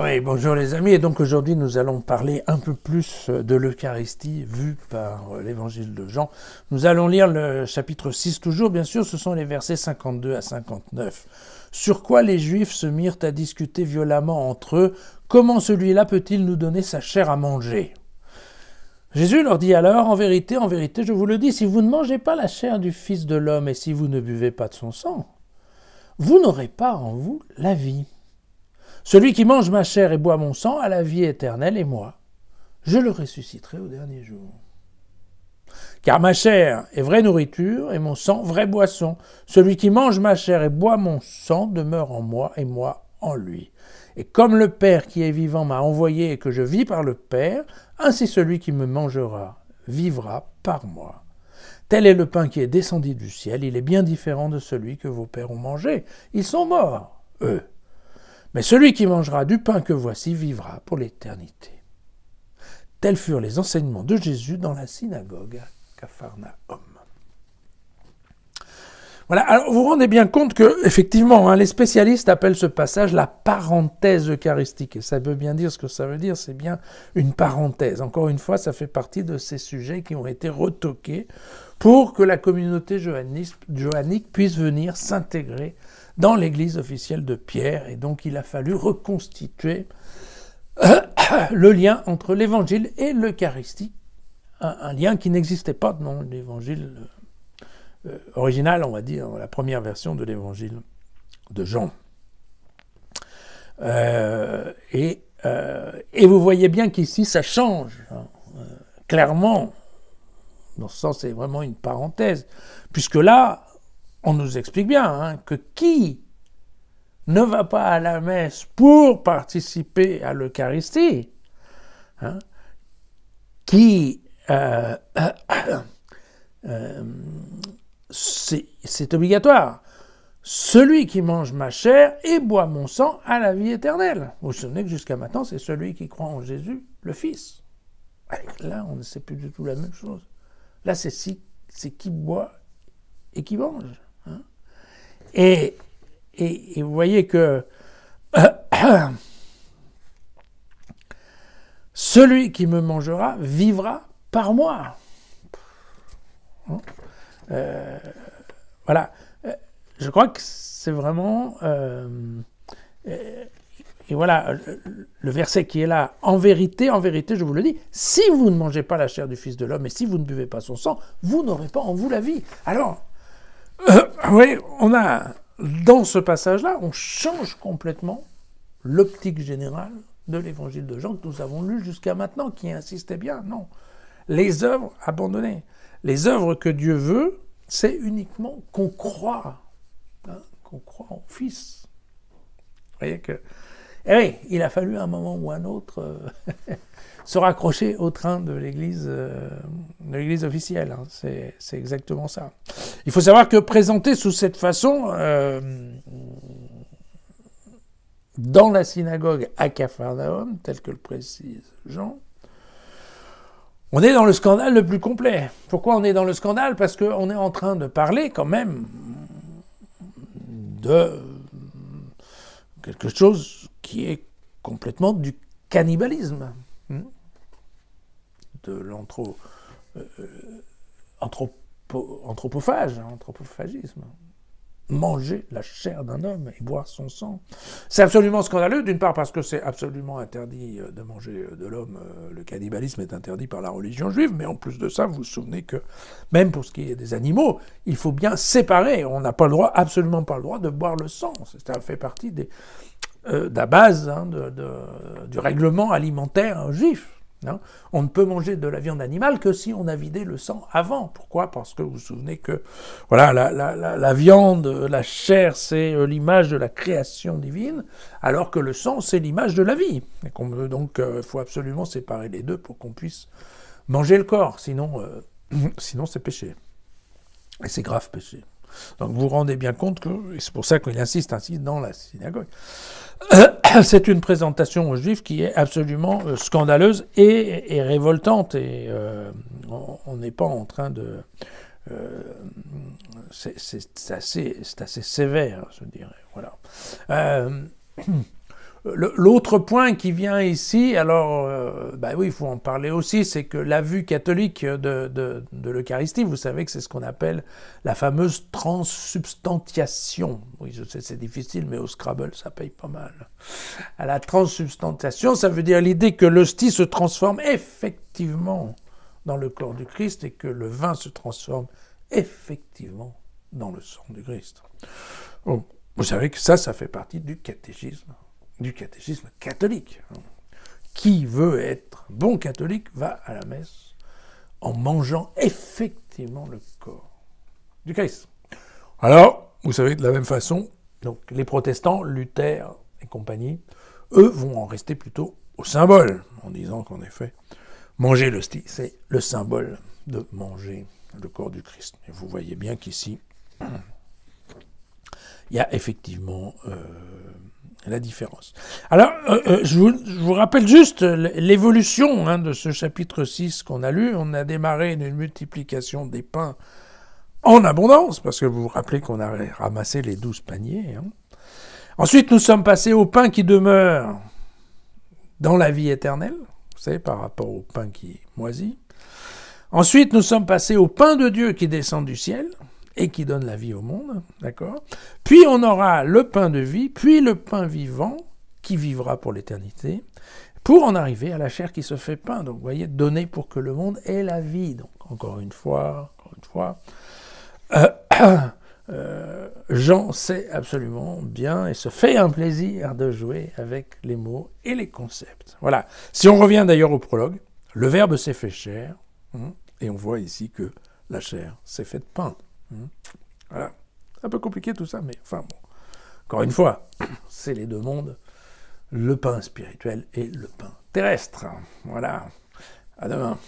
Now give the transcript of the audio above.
Oui, bonjour les amis, et donc aujourd'hui nous allons parler un peu plus de l'Eucharistie vue par l'évangile de Jean. Nous allons lire le chapitre 6 toujours, bien sûr, ce sont les versets 52 à 59. Sur quoi les Juifs se mirent à discuter violemment entre eux, comment celui-là peut-il nous donner sa chair à manger ? Jésus leur dit alors, en vérité, je vous le dis, si vous ne mangez pas la chair du Fils de l'homme et si vous ne buvez pas de son sang, vous n'aurez pas en vous la vie. Celui qui mange ma chair et boit mon sang a la vie éternelle, et moi, je le ressusciterai au dernier jour. Car ma chair est vraie nourriture, et mon sang vraie boisson. Celui qui mange ma chair et boit mon sang demeure en moi, et moi en lui. Et comme le Père qui est vivant m'a envoyé et que je vis par le Père, ainsi celui qui me mangera vivra par moi. Tel est le pain qui est descendu du ciel, il est bien différent de celui que vos pères ont mangé. Ils sont morts, eux. Mais celui qui mangera du pain que voici vivra pour l'éternité. Tels furent les enseignements de Jésus dans la synagogue à Capharnaüm. Voilà, alors vous vous rendez bien compte que, effectivement, les spécialistes appellent ce passage la parenthèse eucharistique. Et ça veut bien dire ce que ça veut dire, c'est bien une parenthèse. Encore une fois, ça fait partie de ces sujets qui ont été retoqués pour que la communauté johannique puisse venir s'intégrer dans l'église officielle de Pierre, et donc il a fallu reconstituer le lien entre l'évangile et l'Eucharistie, un lien qui n'existait pas dans l'évangile original, on va dire, la première version de l'évangile de Jean. Et vous voyez bien qu'ici ça change, clairement, dans ce sens c'est vraiment une parenthèse, puisque là, on nous explique bien que qui ne va pas à la messe pour participer à l'Eucharistie, c'est obligatoire. Celui qui mange ma chair et boit mon sang a la vie éternelle. Vous vous souvenez que jusqu'à maintenant, c'est celui qui croit en Jésus, le Fils. Là, on ne sait plus du tout la même chose. Là, c'est qui boit et qui mange. Et vous voyez que celui qui me mangera vivra par moi. Voilà. Je crois que c'est vraiment... et voilà, le verset qui est là, en vérité, je vous le dis, si vous ne mangez pas la chair du Fils de l'homme et si vous ne buvez pas son sang, vous n'aurez pas en vous la vie. Alors, oui, on a... Dans ce passage-là, on change complètement l'optique générale de l'évangile de Jean que nous avons lu jusqu'à maintenant, qui insistait bien. Non, les œuvres abandonnées. Les œuvres que Dieu veut, c'est uniquement qu'on croit au Fils. Vous voyez que... Et oui, il a fallu à un moment ou un autre se raccrocher au train de l'église officielle. C'est exactement ça. Il faut savoir que présenté sous cette façon, dans la synagogue à Capharnaüm, tel que le précise Jean, on est dans le scandale le plus complet. Pourquoi on est dans le scandale ? Parce qu'on est en train de parler quand même de quelque chose qui est complètement du cannibalisme, de l'anthropophagisme. Manger la chair d'un homme et boire son sang. C'est absolument scandaleux, d'une part parce que c'est absolument interdit de manger de l'homme, le cannibalisme est interdit par la religion juive, mais en plus de ça, vous vous souvenez que même pour ce qui est des animaux, il faut bien séparer, on n'a pas le droit, absolument pas le droit de boire le sang, ça fait partie de la base du règlement alimentaire juif. On ne peut manger de la viande animale que si on a vidé le sang avant. Pourquoi ? Parce que vous vous souvenez que voilà, la viande, la chair, c'est l'image de la création divine, alors que le sang, c'est l'image de la vie. Et donc, il faut absolument séparer les deux pour qu'on puisse manger le corps. Sinon c'est péché. Et c'est grave péché. Donc vous vous rendez bien compte que, et c'est pour ça qu'il insiste ainsi dans la synagogue, c'est une présentation aux Juifs qui est absolument scandaleuse et révoltante, et on n'est pas en train de... c'est assez sévère, je dirais. Voilà. L'autre point qui vient ici, alors, bah oui, il faut en parler aussi, c'est que la vue catholique de l'Eucharistie, vous savez que c'est ce qu'on appelle la fameuse transsubstantiation. Oui, je sais, c'est difficile, mais au Scrabble, ça paye pas mal. À la transsubstantiation, ça veut dire l'idée que l'hostie se transforme effectivement dans le corps du Christ et que le vin se transforme effectivement dans le sang du Christ. Donc, vous savez que ça fait partie du catéchisme catholique. Qui veut être bon catholique va à la messe en mangeant effectivement le corps du Christ. Alors, vous savez, de la même façon, donc les protestants, Luther et compagnie, eux vont en rester plutôt au symbole, en disant qu'en effet, manger l'hostie, c'est le symbole de manger le corps du Christ. Et vous voyez bien qu'ici, il y a effectivement la différence. Alors, je vous rappelle juste l'évolution de ce chapitre 6 qu'on a lu. On a démarré d'une multiplication des pains en abondance, parce que vous vous rappelez qu'on a ramassé les 12 paniers. Ensuite, nous sommes passés au pain qui demeure dans la vie éternelle, vous savez, par rapport au pain qui moisit. Ensuite, nous sommes passés au pain de Dieu qui descend du ciel et qui donne la vie au monde, d'accord ? Puis on aura le pain de vie, puis le pain vivant qui vivra pour l'éternité, pour en arriver à la chair qui se fait pain. Donc, vous voyez, donner pour que le monde ait la vie. Donc, encore une fois, Jean sait absolument bien et se fait un plaisir de jouer avec les mots et les concepts. Voilà. Si on revient d'ailleurs au prologue, le Verbe s'est fait chair, et on voit ici que la chair s'est faite pain. Voilà. C'est un peu compliqué tout ça, mais enfin bon. Encore une fois, c'est les deux mondes, le pain spirituel et le pain terrestre. Voilà. À demain.